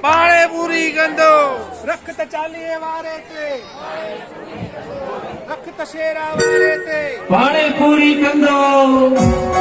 बाळे पुरी कंदो रखत चालीहे वारे ते रखत शेरा वारे ते बाळे पुरी कंदो